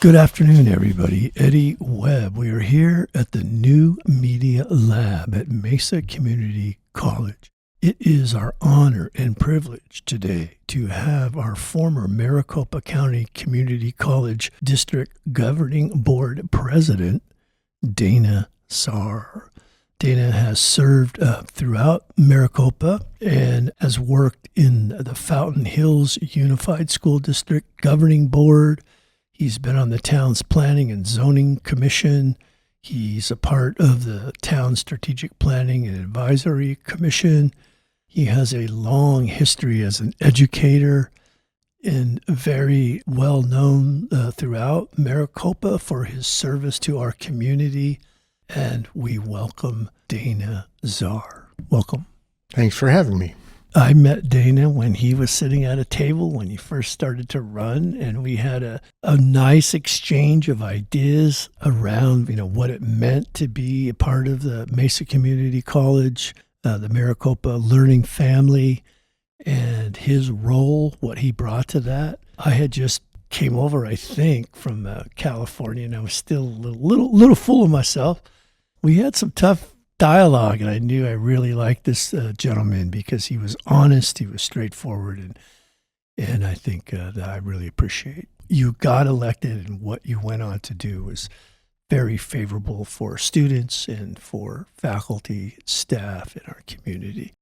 Good afternoon, everybody. Eddie Webb. We are here at the New Media Lab at Mesa Community College. It is our honor and privilege today to have our former Maricopa County Community College District Governing Board President, Dana Saar. Dana has served throughout Maricopa and has worked in the Fountain Hills Unified School District Governing Board. He's been on the town's Planning and Zoning Commission. He's a part of the town's Strategic Planning and Advisory Commission. He has a long history as an educator and very well known throughout Maricopa for his service to our community. And we welcome Dana Saar. Welcome. Thanks for having me. I met Dana when he was sitting at a table when he first started to run, and we had a nice exchange of ideas around, what it meant to be a part of the Mesa Community College, the Maricopa learning family, and his role, what he brought to that. I had just came over, I think, from California, and I was still a little full of myself. We had some tough dialogue, and I knew I really liked this gentleman because he was honest, he was straightforward, and I think that I really appreciate. You got elected, and what you went on to do was very favorable for students and for faculty, staff in our community.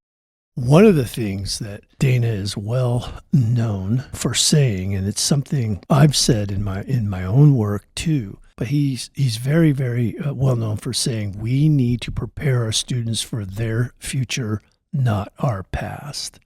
One of the things that Dana is well known for saying, and it's something I've said in my own work too, but he's very, very well known for saying we need to prepare our students for their future, not our past.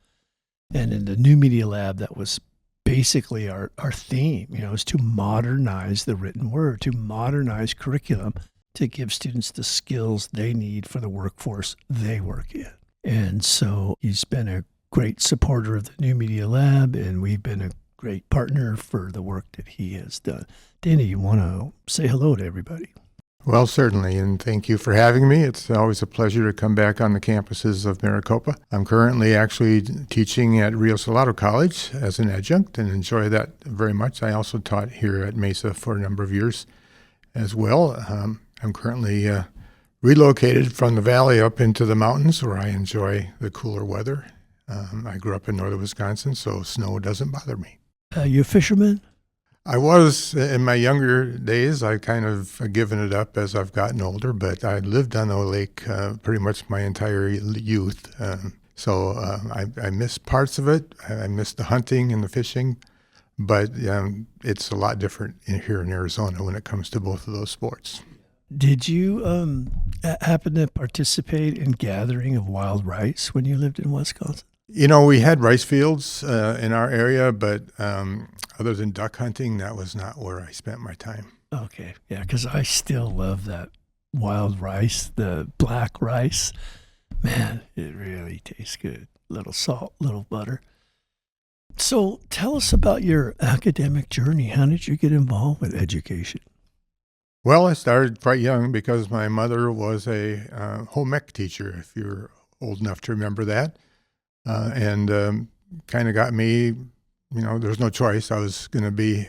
And in the New Media Lab, that was basically our theme, is to modernize the written word, to modernize curriculum, to give students the skills they need for the workforce they work in. And so he's been a great supporter of the New Media Lab, and we've been a great partner for the work that he has done. Dana, you want to say hello to everybody? Well, certainly, and thank you for having me. It's always a pleasure to come back on the campuses of Maricopa. I'm currently actually teaching at Rio Salado College as an adjunct and enjoy that very much. I also taught here at Mesa for a number of years as well. I'm currently relocated from the valley up into the mountains where I enjoy the cooler weather. I grew up in northern Wisconsin, so snow doesn't bother me. You a fisherman? I was in my younger days. I kind of given it up as I've gotten older, but I lived on the lake pretty much my entire youth. So I miss parts of it. I miss the hunting and the fishing, but it's a lot different here in Arizona when it comes to both of those sports. Did you happen to participate in gathering of wild rice when you lived in Wisconsin? We had rice fields in our area, but other than duck hunting, that was not where I spent my time. Okay, yeah, because I still love that wild rice, the black rice. Man, it really tastes good. Little salt, little butter. So tell us about your academic journey. How did you get involved with education? Well, I started quite young because my mother was a home ec teacher, if you're old enough to remember that. And kind of got me, there's no choice. I was going to be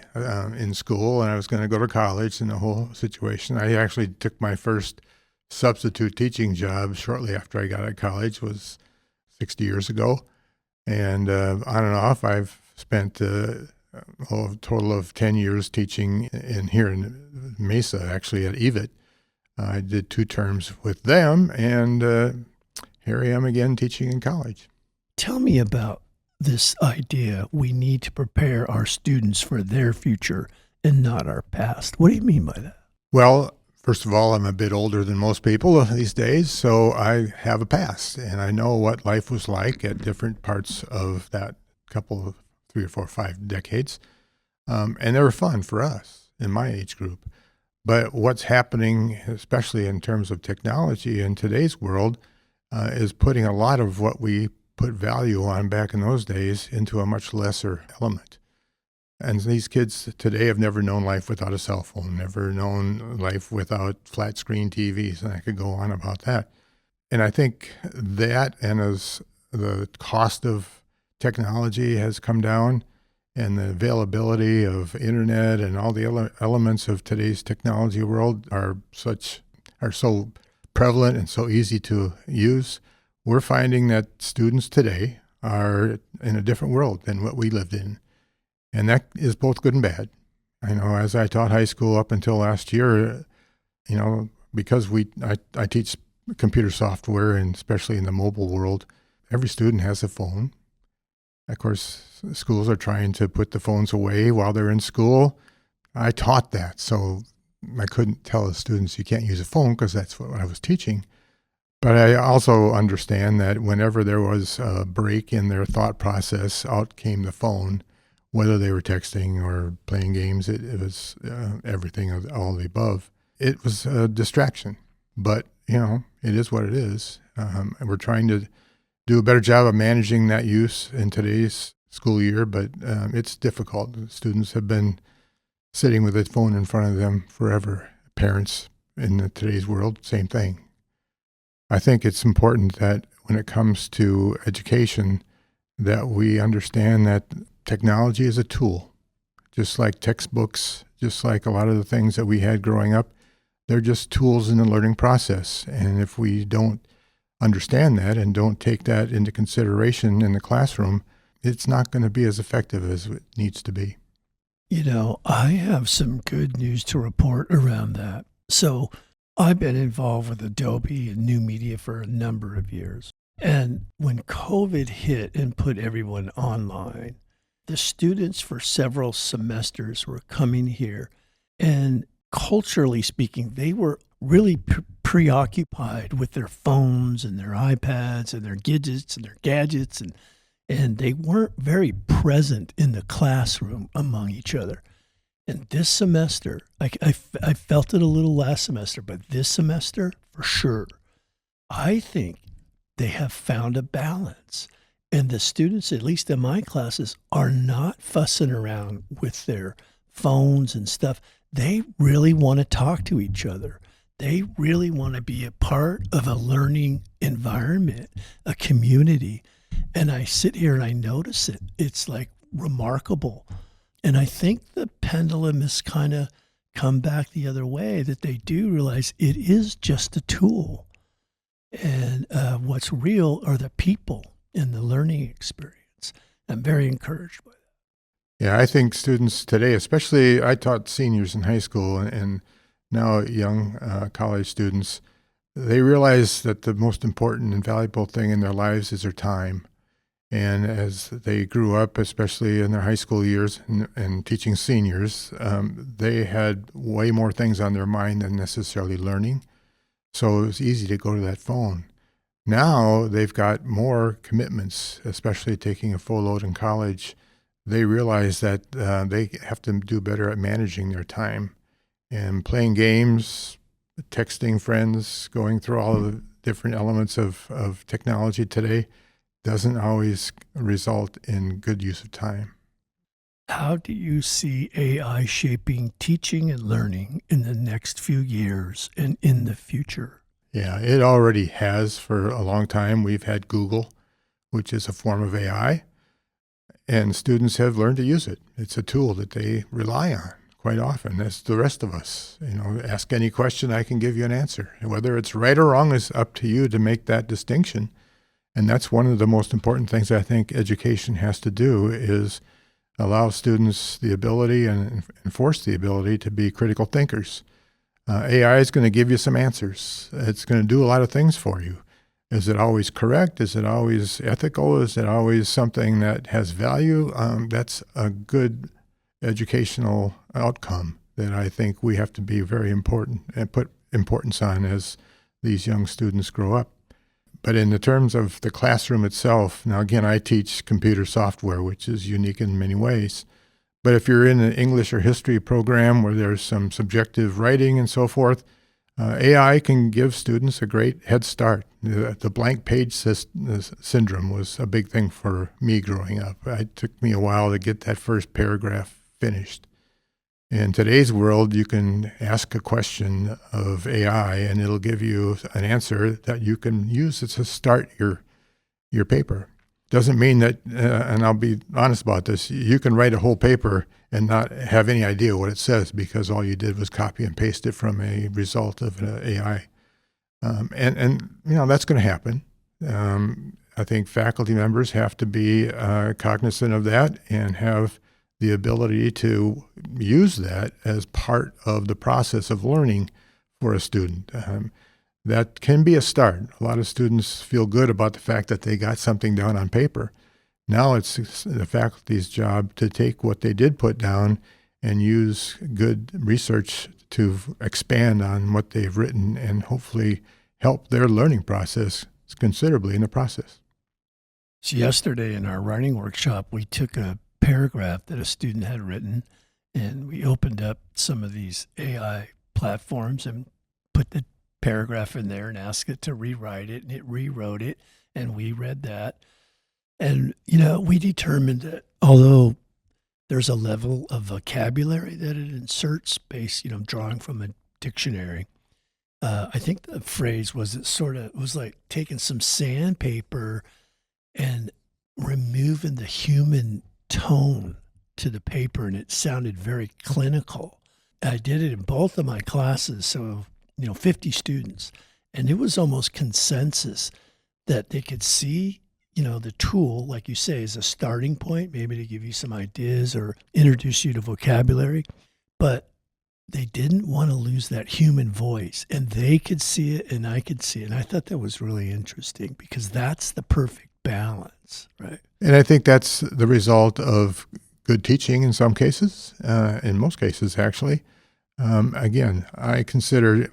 in school and I was going to go to college and the whole situation. I actually took my first substitute teaching job shortly after I got out of college, was 60 years ago. And on and off, I've spent a total of 10 years teaching here in Mesa, actually at EVIT. I did 2 terms with them, and here I am again teaching in college. Tell me about this idea we need to prepare our students for their future and not our past. What do you mean by that? Well, first of all, I'm a bit older than most people these days, so I have a past, and I know what life was like at different parts of that couple of 3 or 4 or 5 decades. And they were fun for us in my age group. But what's happening, especially in terms of technology in today's world, is putting a lot of what we put value on back in those days into a much lesser element. And these kids today have never known life without a cell phone, never known life without flat screen TVs, and I could go on about that. And I think that, and as the cost of technology has come down, and the availability of internet and all the elements of today's technology world are so prevalent and so easy to use, we're finding that students today are in a different world than what we lived in. And that is both good and bad. I know as I taught high school up until last year, because I teach computer software, and especially in the mobile world, every student has a phone. Of course, schools are trying to put the phones away while they're in school. I taught that, so I couldn't tell the students you can't use a phone because that's what I was teaching. But I also understand that whenever there was a break in their thought process, out came the phone, whether they were texting or playing games. It was everything of all the above. It was a distraction, but it is what it is. And we're trying to do a better job of managing that use in today's school year, but it's difficult. Students have been sitting with a phone in front of them forever. Parents in today's world, same thing. I think it's important that when it comes to education, that we understand that technology is a tool, just like textbooks, just like a lot of the things that we had growing up. They're just tools in the learning process. And if we don't understand that and don't take that into consideration in the classroom, it's not going to be as effective as it needs to be. I have some good news to report around that. So I've been involved with Adobe and new media for a number of years. And when COVID hit and put everyone online, the students for several semesters were coming here, and culturally speaking, they were really preoccupied with their phones and their iPads and their gadgets, and they weren't very present in the classroom among each other. And this semester, I felt it a little last semester, but this semester, for sure, I think they have found a balance. And the students, at least in my classes, are not fussing around with their phones and stuff. They really want to talk to each other. They really want to be a part of a learning environment, a community. And I sit here and I notice it. It's like remarkable. And I think the pendulum has kind of come back the other way, that they do realize it is just a tool. And what's real are the people in the learning experience. I'm very encouraged by that. Yeah, I think students today, especially I taught seniors in high school and now young college students, they realize that the most important and valuable thing in their lives is their time. And as they grew up, especially in their high school years and teaching seniors, they had way more things on their mind than necessarily learning. So it was easy to go to that phone. Now they've got more commitments, especially taking a full load in college. They realize that they have to do better at managing their time and playing games, texting friends, going through all of the different elements of technology today doesn't always result in good use of time. How do you see AI shaping teaching and learning in the next few years and in the future? Yeah, it already has for a long time. We've had Google, which is a form of AI, and students have learned to use it. It's a tool that they rely on quite often, as the rest of us. Ask any question, I can give you an answer. And whether it's right or wrong is up to you to make that distinction. And that's one of the most important things I think education has to do, is allow students the ability and enforce the ability to be critical thinkers. AI is going to give you some answers. It's going to do a lot of things for you. Is it always correct? Is it always ethical? Is it always something that has value? That's a good educational outcome that I think we have to be very important and put importance on as these young students grow up. But in the terms of the classroom itself, now again, I teach computer software, which is unique in many ways. But if you're in an English or history program where there's some subjective writing and so forth, AI can give students a great head start. The blank page syndrome was a big thing for me growing up. It took me a while to get that first paragraph finished. In today's world, you can ask a question of AI and it'll give you an answer that you can use to start your paper. Doesn't mean that, and I'll be honest about this, you can write a whole paper and not have any idea what it says because all you did was copy and paste it from a result of an AI. And that's going to happen. I think faculty members have to be cognizant of that and have the ability to use that as part of the process of learning for a student. That can be a start. A lot of students feel good about the fact that they got something down on paper. Now it's the faculty's job to take what they did put down and use good research to expand on what they've written and hopefully help their learning process considerably in the process. So yesterday in our writing workshop, we took a paragraph that a student had written, and we opened up some of these AI platforms and put the paragraph in there and asked it to rewrite it, and it rewrote it, and we read that. And, we determined that although there's a level of vocabulary that it inserts based, drawing from a dictionary, I think the phrase was it was like taking some sandpaper and removing the human tone to the paper, and it sounded very clinical. I did it in both of my classes, so 50 students, and it was almost consensus that they could see the tool, like you say, as a starting point, maybe to give you some ideas or introduce you to vocabulary, but they didn't want to lose that human voice, and they could see it and I could see it. And I thought that was really interesting because that's the perfect balance, right? And I think that's the result of good teaching in some cases, in most cases, actually. Again, I consider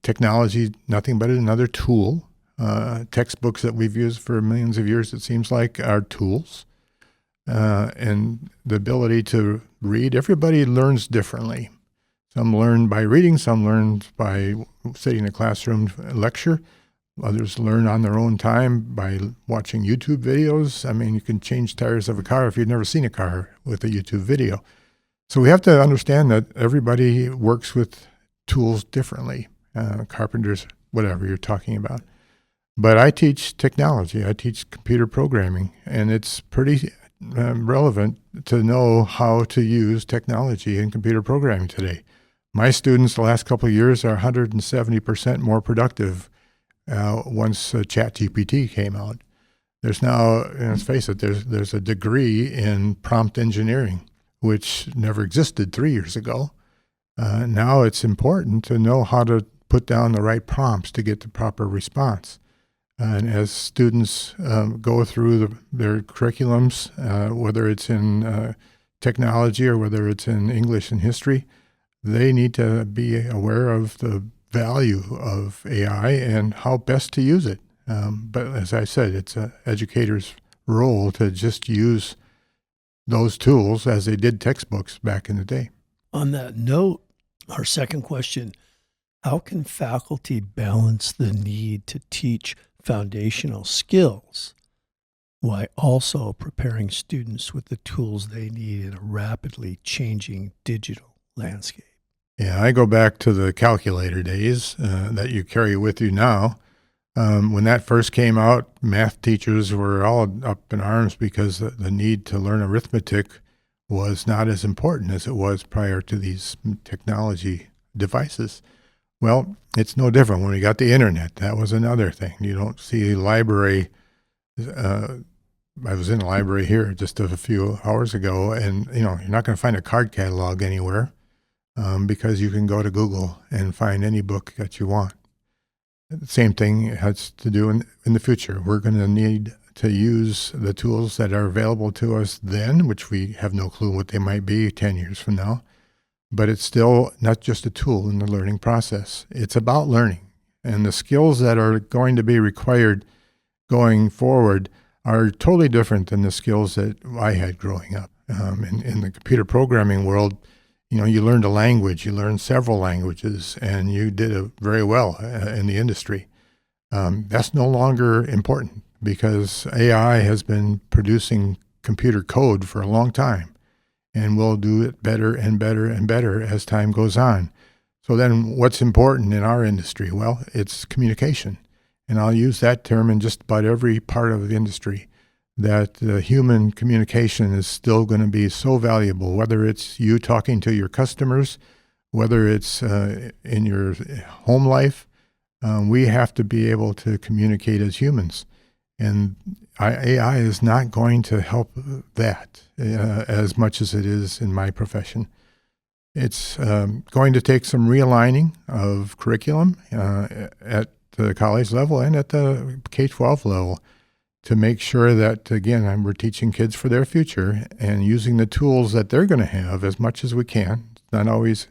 technology nothing but another tool. Textbooks that we've used for millions of years, it seems like, are tools. And the ability to read, everybody learns differently. Some learn by reading, some learn by sitting in a classroom lecture. Others learn on their own time by watching YouTube videos. I mean, you can change tires of a car if you've never seen a car with a YouTube video. So we have to understand that everybody works with tools differently, carpenters, whatever you're talking about. But I teach technology. I teach computer programming, and it's pretty relevant to know how to use technology in computer programming today. My students the last couple of years are 170% more productive once ChatGPT came out. There's now, let's face it, there's a degree in prompt engineering, which never existed 3 years ago. Now it's important to know how to put down the right prompts to get the proper response. And as students go through their curriculums, whether it's in technology or whether it's in English and history, they need to be aware of the value of AI and how best to use it. But as I said, it's an educator's role to just use those tools as they did textbooks back in the day. On that note, our second question, how can faculty balance the need to teach foundational skills while also preparing students with the tools they need in a rapidly changing digital landscape? Yeah, I go back to the calculator days that you carry with you now. When that first came out, math teachers were all up in arms because the need to learn arithmetic was not as important as it was prior to these technology devices. Well, it's no different when we got the internet. That was another thing. You don't see a library. I was in a library here just a few hours ago, and you're not going to find a card catalog anywhere because you can go to Google and find any book that you want. The same thing has to do in the future. We're going to need to use the tools that are available to us then, which we have no clue what they might be 10 years from now. But it's still not just a tool in the learning process. It's about learning. And the skills that are going to be required going forward are totally different than the skills that I had growing up. In the computer programming world, you learned a language, you learned several languages, and you did it very well in the industry. That's no longer important because AI has been producing computer code for a long time. And we'll do it better and better and better as time goes on. So then what's important in our industry? Well, it's communication. And I'll use that term in just about every part of the industry. that human communication is still going to be so valuable, whether it's you talking to your customers, whether it's in your home life. We have to be able to communicate as humans. And AI is not going to help that as much as it is in my profession. It's going to take some realigning of curriculum at the college level and at the K-12 level to make sure that, again, we're teaching kids for their future and using the tools that they're going to have as much as we can. It's not always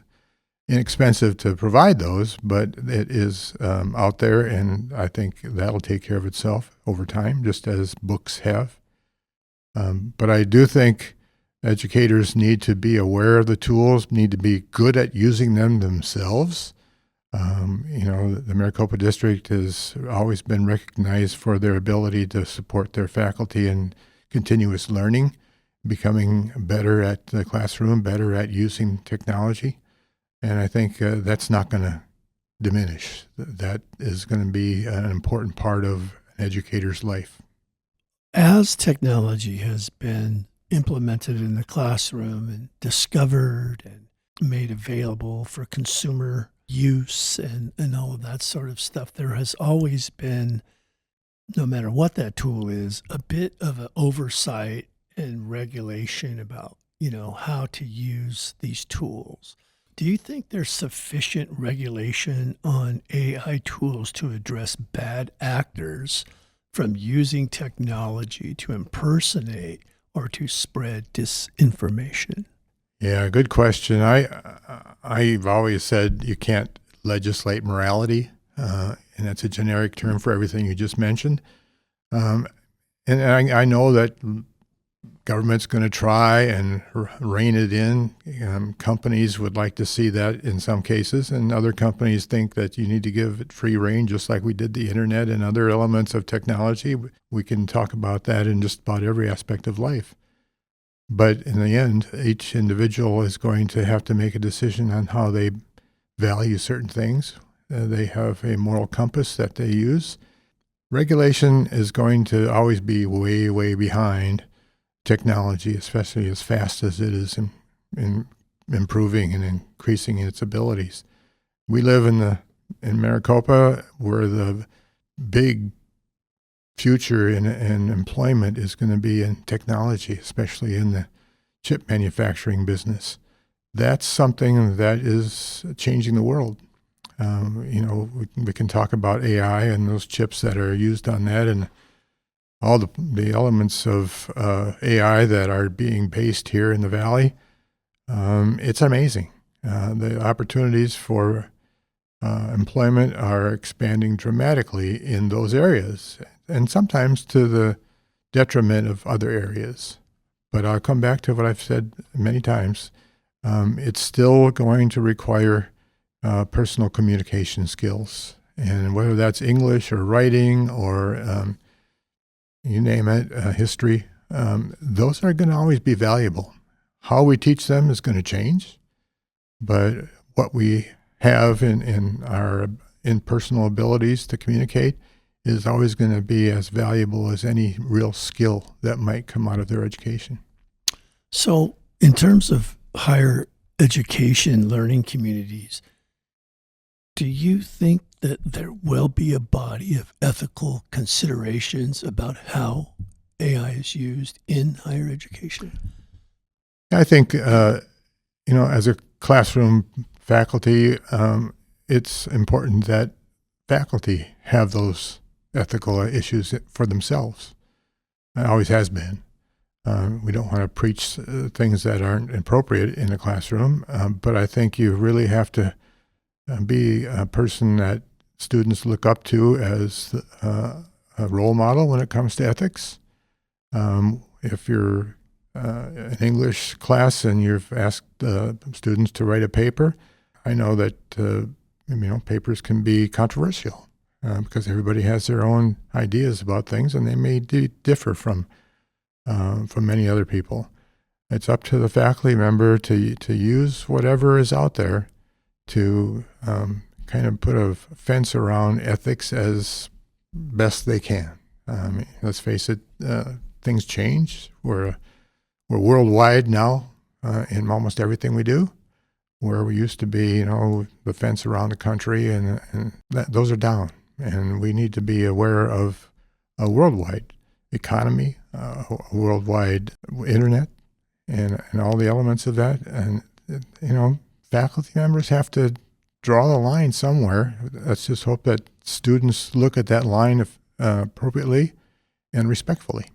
inexpensive to provide those, but it is out there, and I think that'll take care of itself over time, just as books have. But I do think educators need to be aware of the tools, need to be good at using them themselves. The Maricopa District has always been recognized for their ability to support their faculty in continuous learning, becoming better at the classroom, better at using technology. And I think that's not going to diminish. That is going to be an important part of an educator's life. As technology has been implemented in the classroom and discovered and made available for consumer use and all of that sort of stuff, there has always been, no matter what that tool is, a bit of an oversight and regulation about, how to use these tools. Do you think there's sufficient regulation on AI tools to address bad actors from using technology to impersonate or to spread disinformation? Yeah, good question. I've always said you can't legislate morality, and that's a generic term for everything you just mentioned. And I know that government's going to try and rein it in. Companies would like to see that in some cases, and other companies think that you need to give it free rein, just like we did the internet and other elements of technology. We can talk about that in just about every aspect of life. But in the end, each individual is going to have to make a decision on how they value certain things. They have a moral compass that they use. Regulation is going to always be way, way behind technology, especially as fast as it is in improving and increasing its abilities. We live in Maricopa, where the big future in employment is going to be in technology, especially in the chip manufacturing business. That's something that is changing the world. We can talk about AI and those chips that are used on that and all the elements of AI that are being based here in the Valley. It's amazing. The opportunities for employment are expanding dramatically in those areas, and sometimes to the detriment of other areas. But I'll come back to what I've said many times. It's still going to require personal communication skills, and whether that's English or writing or you name it, history, those are going to always be valuable. How we teach them is going to change, but what we have in our personal abilities to communicate is always going to be as valuable as any real skill that might come out of their education. So in terms of higher education learning communities, do you think that there will be a body of ethical considerations about how AI is used in higher education? I think, as a classroom faculty, it's important that faculty have those ethical issues for themselves. It always has been. We don't want to preach things that aren't appropriate in the classroom, but I think you really have to be a person that students look up to as a role model when it comes to ethics. If you're an English class and you've asked students to write a paper, I know that papers can be controversial because everybody has their own ideas about things, and they may differ from many other people. It's up to the faculty member to use whatever is out there to kind of put a fence around ethics as best they can. Let's face it, things change. We're worldwide now in almost everything we do, where we used to be, the fence around the country, and those are down. And we need to be aware of a worldwide economy, a worldwide internet, and all the elements of that. And, faculty members have to draw the line somewhere. Let's just hope that students look at that line appropriately and respectfully.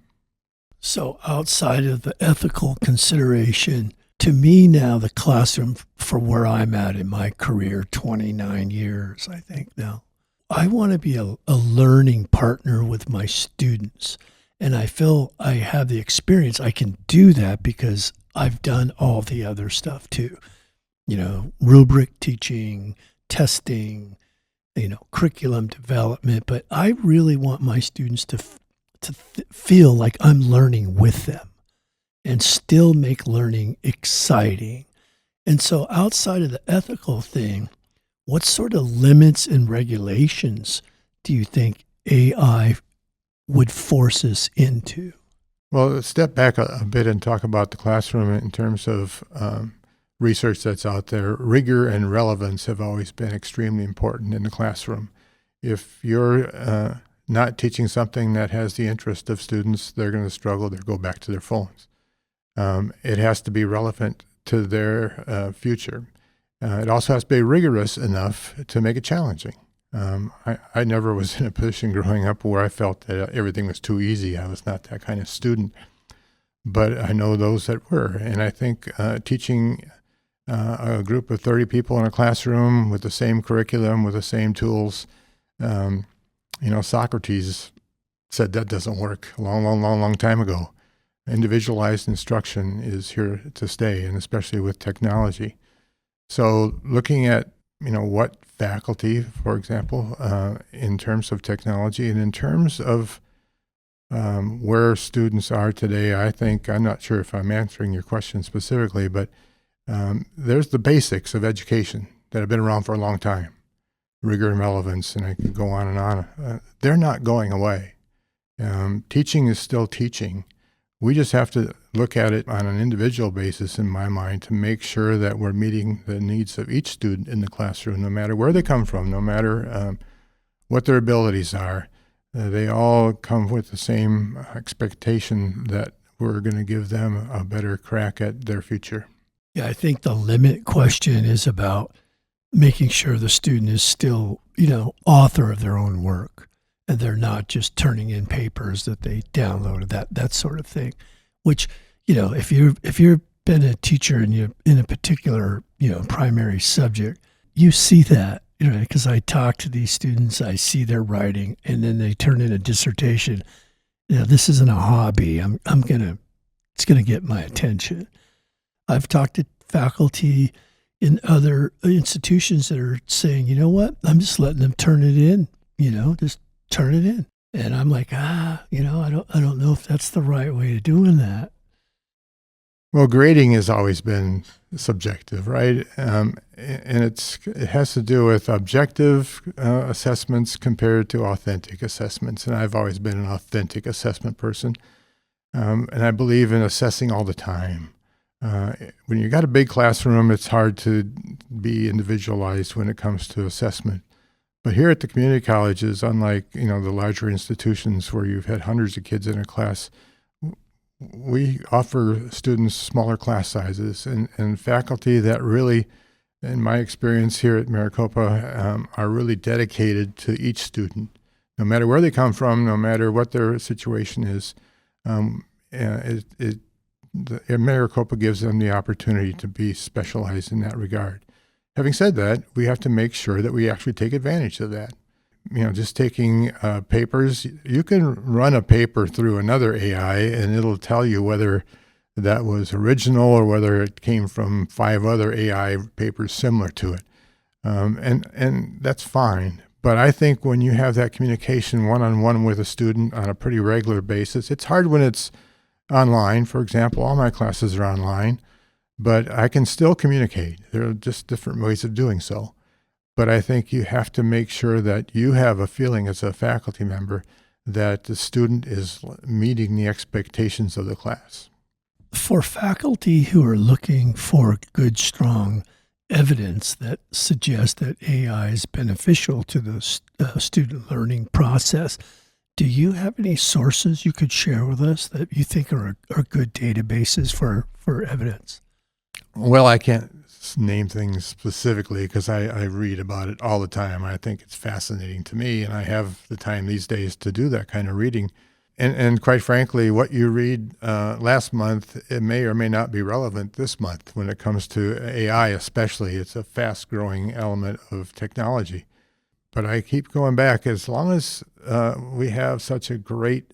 So outside of the ethical consideration, to me now, the classroom for where I'm at in my career, 29 years, I think now, I want to be a learning partner with my students. And I feel I have the experience. I can do that because I've done all the other stuff too. Rubric teaching, testing, curriculum development. But I really want my students to feel like I'm learning with them and still make learning exciting. And so outside of the ethical thing, what sort of limits and regulations do you think AI would force us into? Well, let's step back a bit and talk about the classroom in terms of research that's out there. Rigor and relevance have always been extremely important in the classroom. If you're not teaching something that has the interest of students, they're going to struggle. They'll go back to their phones. It has to be relevant to their future. It also has to be rigorous enough to make it challenging. I never was in a position growing up where I felt that everything was too easy. I was not that kind of student. But I know those that were. And I think teaching a group of 30 people in a classroom with the same curriculum, with the same tools, Socrates said that doesn't work a long time ago. Individualized instruction is here to stay, and especially with technology. So looking at, what faculty, for example, in terms of technology and in terms of where students are today, I'm not sure if I'm answering your question specifically, but there's the basics of education that have been around for a long time. Rigor and relevance, and I could go on and on. They're not going away. Teaching is still teaching. We just have to look at it on an individual basis, in my mind, to make sure that we're meeting the needs of each student in the classroom, no matter where they come from, no matter what their abilities are. They all come with the same expectation that we're going to give them a better crack at their future. Yeah, I think the limit question is about making sure the student is still, author of their own work, and they're not just turning in papers that they downloaded, that sort of thing. Which, if you've been a teacher and you're in a particular, primary subject, you see that, because I talk to these students, I see their writing, and then they turn in a dissertation. This isn't a hobby. It's gonna get my attention. I've talked to faculty in other institutions that are saying, you know what, I'm just letting them turn it in, just turn it in. And I'm like, I don't know if that's the right way of doing that. Well, grading has always been subjective, right? And it has to do with objective assessments compared to authentic assessments. And I've always been an authentic assessment person. And I believe in assessing all the time. When you got a big classroom, it's hard to be individualized when it comes to assessment. But here at the community colleges, unlike, the larger institutions where you've had hundreds of kids in a class, we offer students smaller class sizes and faculty that really, in my experience here at Maricopa, are really dedicated to each student, no matter where they come from, no matter what their situation is. Maricopa gives them the opportunity to be specialized in that regard. Having said that, we have to make sure that we actually take advantage of that. Just taking papers, you can run a paper through another AI and it'll tell you whether that was original or whether it came from 5 other AI papers similar to it. And that's fine. But I think when you have that communication one-on-one with a student on a pretty regular basis, it's hard when it's online. For example, all my classes are online, but I can still communicate. There are just different ways of doing so. But I think you have to make sure that you have a feeling as a faculty member that the student is meeting the expectations of the class. For faculty who are looking for good, strong evidence that suggests that AI is beneficial to the student learning process, do you have any sources you could share with us that you think are good databases for evidence? Well, I can't name things specifically because I read about it all the time. I think it's fascinating to me, and I have the time these days to do that kind of reading. And quite frankly, what you read last month, it may or may not be relevant this month when it comes to AI especially. It's a fast-growing element of technology. But I keep going back. As long as we have such a great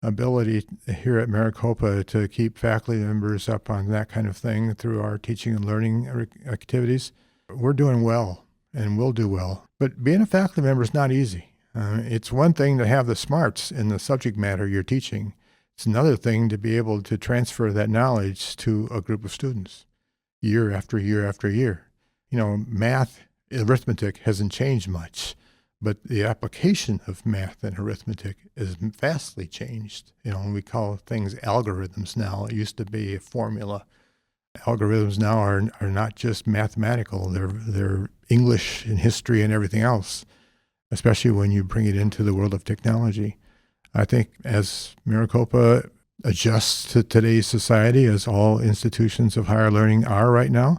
ability here at Maricopa to keep faculty members up on that kind of thing through our teaching and learning activities, we're doing well and we'll do well. But being a faculty member is not easy. It's one thing to have the smarts in the subject matter you're teaching. It's another thing to be able to transfer that knowledge to a group of students year after year after year. Math, arithmetic hasn't changed much, but the application of math and arithmetic is vastly changed. We call things algorithms now. It used to be a formula. Algorithms now are not just mathematical. They're English and history and everything else, especially when you bring it into the world of technology. I think as Maricopa adjusts to today's society, as all institutions of higher learning are right now,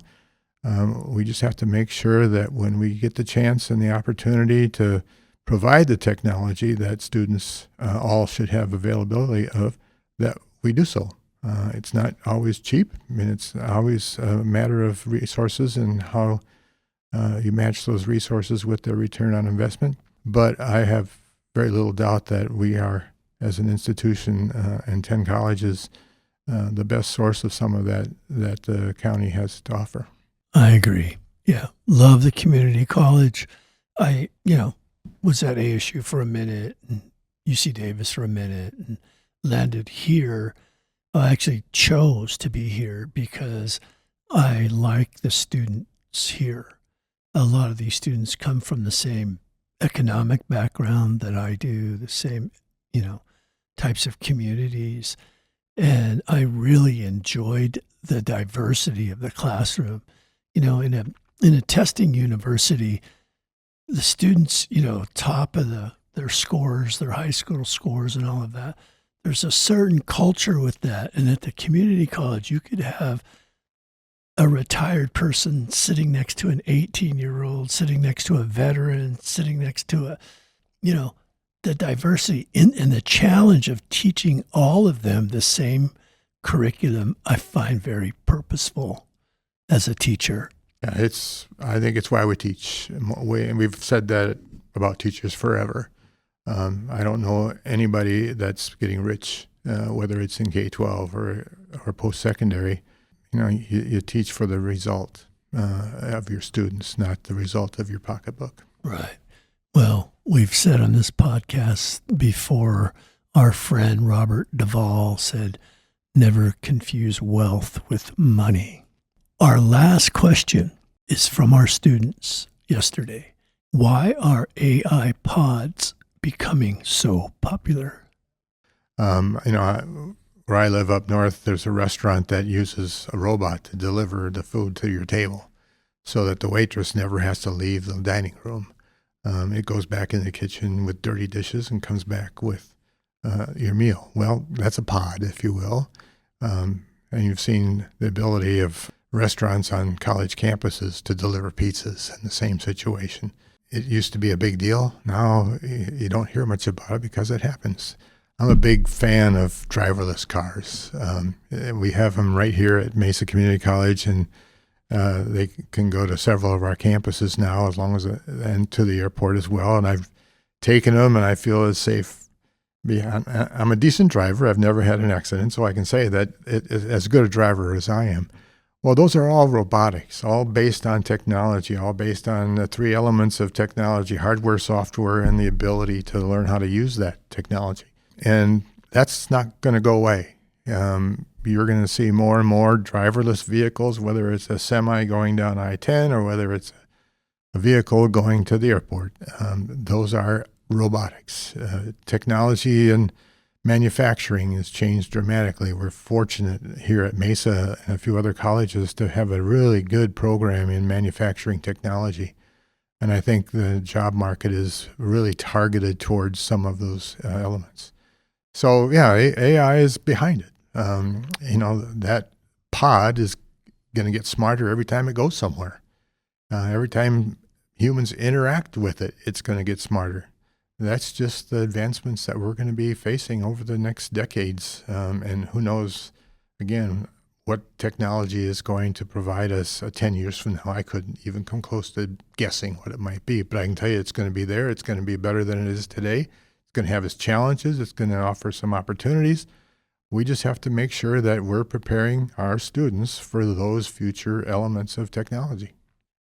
we just have to make sure that when we get the chance and the opportunity to provide the technology that students all should have availability of, that we do so. It's not always cheap. It's always a matter of resources and how you match those resources with their return on investment. But I have very little doubt that we are, as an institution and 10 colleges, the best source of some of that the county has to offer. I agree. Yeah. Love the community college. I, was at ASU for a minute and UC Davis for a minute and landed here. I actually chose to be here because I like the students here. A lot of these students come from the same economic background that I do, the same, types of communities. And I really enjoyed the diversity of the classroom. In a testing university, the students, top of their scores, their high school scores and all of that, there's a certain culture with that. And at the community college, you could have a retired person sitting next to an 18-year-old, sitting next to a veteran, sitting next to the diversity and the challenge of teaching all of them the same curriculum, I find very purposeful as a teacher. Yeah, I think it's why we teach. And we've said that about teachers forever. I don't know anybody that's getting rich, whether it's in K-12 or post-secondary. You teach for the result of your students, not the result of your pocketbook. Right. Well, we've said on this podcast before, our friend Robert Duvall said, never confuse wealth with money. Our last question is from our students yesterday. Why are AI pods becoming so popular? Where I live up north, there's a restaurant that uses a robot to deliver the food to your table so that the waitress never has to leave the dining room. It goes back in the kitchen with dirty dishes and comes back with your meal. Well, that's a pod, if you will. And you've seen the ability of restaurants on college campuses to deliver pizzas in the same situation. It used to be a big deal. Now you don't hear much about it because it happens. I'm a big fan of driverless cars. We have them right here at Mesa Community College, and they can go to several of our campuses now, and to the airport as well. And I've taken them, and I feel as safe. I'm a decent driver. I've never had an accident, so I can say that as good a driver as I am. Well, those are all robotics, all based on technology, all based on the three elements of technology: hardware, software, and the ability to learn how to use that technology. And that's not going to go away. You're going to see more and more driverless vehicles, whether it's a semi going down I-10 or whether it's a vehicle going to the airport. Those are robotics. Technology and manufacturing has changed dramatically. We're fortunate here at Mesa and a few other colleges to have a really good program in manufacturing technology. And I think the job market is really targeted towards some of those elements. So yeah, AI is behind it. That pod is going to get smarter every time it goes somewhere. Every time humans interact with it, it's going to get smarter. That's just the advancements that we're going to be facing over the next decades. And who knows, again, what technology is going to provide us 10 years from now. I couldn't even come close to guessing what it might be, but I can tell you it's going to be there. It's going to be better than it is today. It's going to have its challenges. It's going to offer some opportunities. We just have to make sure that we're preparing our students for those future elements of technology.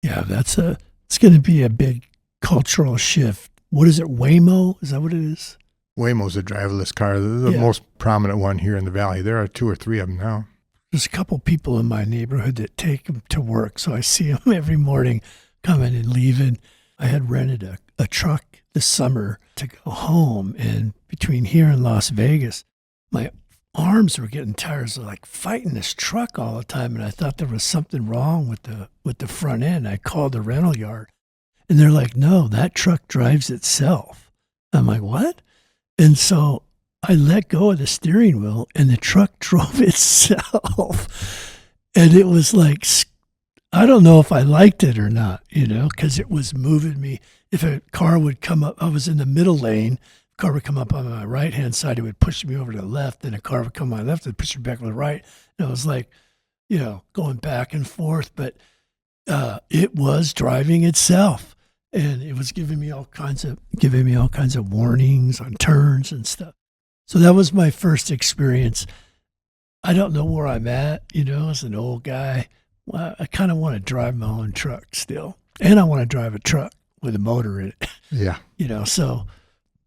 Yeah, it's going to be a big cultural shift. What is it, Waymo? Is that what it is? Waymo's a driverless car, the most prominent one here in the valley. There are 2 or 3 of them now. There's a couple people in my neighborhood that take them to work, so I see them every morning coming and leaving. I had rented a truck this summer to go home, and between here and Las Vegas, my arms were getting tired. So like fighting this truck all the time, and I thought there was something wrong with the front end. I called the rental yard, and they're like, "No, that truck drives itself." I'm like, "What?" And so I let go of the steering wheel, and the truck drove itself. And it was like, I don't know if I liked it or not, because it was moving me. If a car would come up, I was in the middle lane, a car would come up on my right-hand side, it would push me over to the left, then a car would come on my left, it would push me back to the right. And it was like, going back and forth, but it was driving itself. And it was giving me all kinds of warnings on turns and stuff. So that was my first experience. I don't know where I'm at, as an old guy. Well, I kind of want to drive my own truck still. And I want to drive a truck with a motor in it. Yeah. So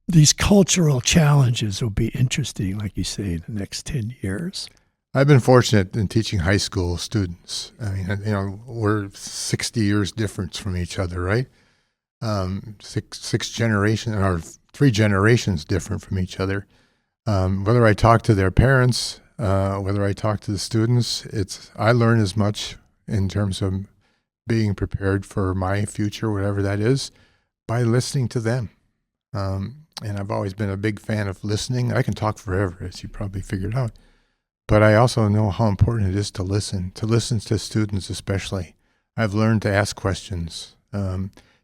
these cultural challenges will be interesting, like you say, in the next 10 years. I've been fortunate in teaching high school students. I mean, we're 60 years difference from each other, right? Six generations, or 3 generations different from each other. Whether I talk to their parents, whether I talk to the students, I learn as much in terms of being prepared for my future, whatever that is, by listening to them. And I've always been a big fan of listening. I can talk forever, as you probably figured out. But I also know how important it is to listen to students especially. I've learned to ask questions,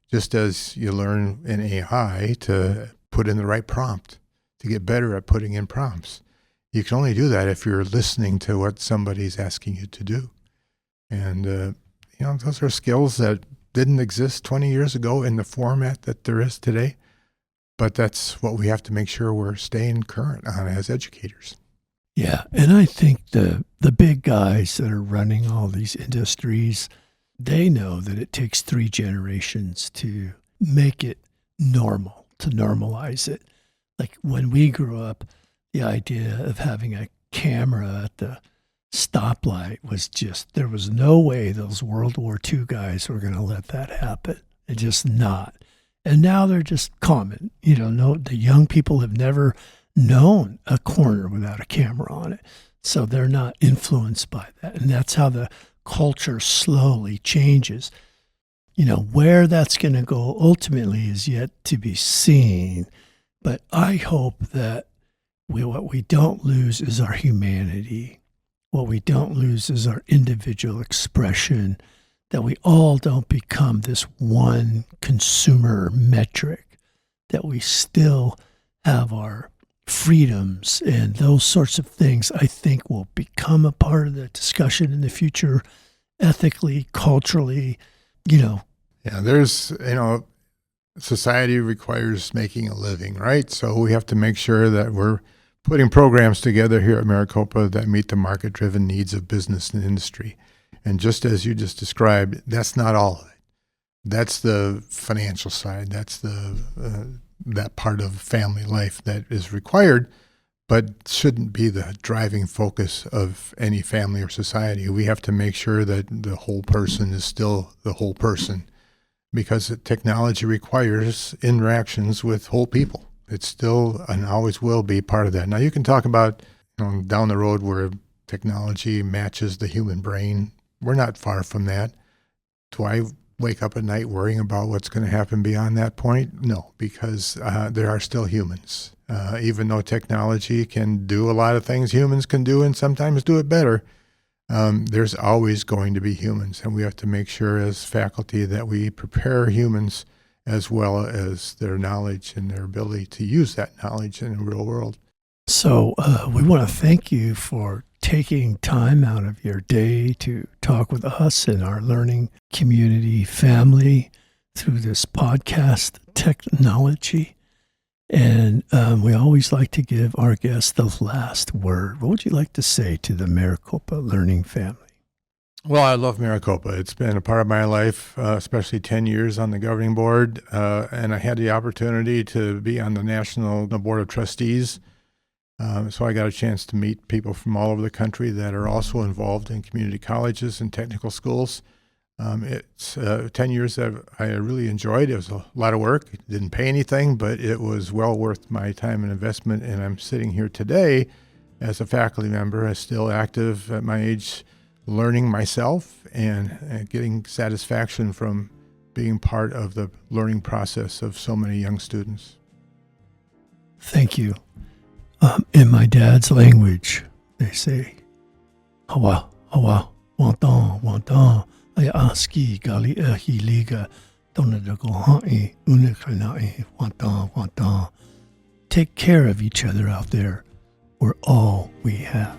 just as you learn in AI to put in the right prompt, to get better at putting in prompts. You can only do that if you're listening to what somebody's asking you to do. And, those are skills that didn't exist 20 years ago in the format that there is today. But that's what we have to make sure we're staying current on as educators. Yeah, and I think the big guys that are running all these industries, they know that it takes 3 generations to make it normal, to normalize it. Like when we grew up, the idea of having a camera at the stoplight was just, there was no way those World War II guys were going to let that happen. It just not. And now they're just common. The young people have never known a corner without a camera on it. So they're not influenced by that. And that's how the culture slowly changes. Where that's going to go ultimately is yet to be seen. But I hope that what we don't lose is our humanity. What we don't lose is our individual expression, that we all don't become this one consumer metric, that we still have our freedoms and those sorts of things, I think will become a part of the discussion in the future, ethically, culturally, Yeah, there's, society requires making a living, right? So we have to make sure that we're putting programs together here at Maricopa that meet the market-driven needs of business and industry. And just as you just described, that's not all of it. That's the financial side. That's that part of family life that is required, but shouldn't be the driving focus of any family or society. We have to make sure that the whole person is still the whole person. because technology requires interactions with whole people. It's still and always will be part of that. Now, you can talk about down the road where technology matches the human brain. We're not far from that. Do I wake up at night worrying about what's going to happen beyond that point? No, because there are still humans. Even though technology can do a lot of things humans can do and sometimes do it better, there's always going to be humans. And we have to make sure as faculty that we prepare humans as well as their knowledge and their ability to use that knowledge in the real world. So we want to thank you for taking time out of your day to talk with us and our learning community family through this podcast technology. And we always like to give our guests the last word. What would you like to say to the Maricopa learning family? Well, I love Maricopa. It's been a part of my life, especially 10 years on the governing board. And I had the opportunity to be on the National Board of Trustees. So I got a chance to meet people from all over the country that are also involved in community colleges and technical schools. It's 10 years that I really enjoyed. It was a lot of work. It didn't pay anything, but it was well worth my time and investment. And I'm sitting here today as a faculty member, still active at my age, learning myself and getting satisfaction from being part of the learning process of so many young students. Thank you. In my dad's language, they say, hawa, hawa, wantan, ay aski gali liga, donadagohai, unikanai, wantan. Take care of each other out there. We're all we have.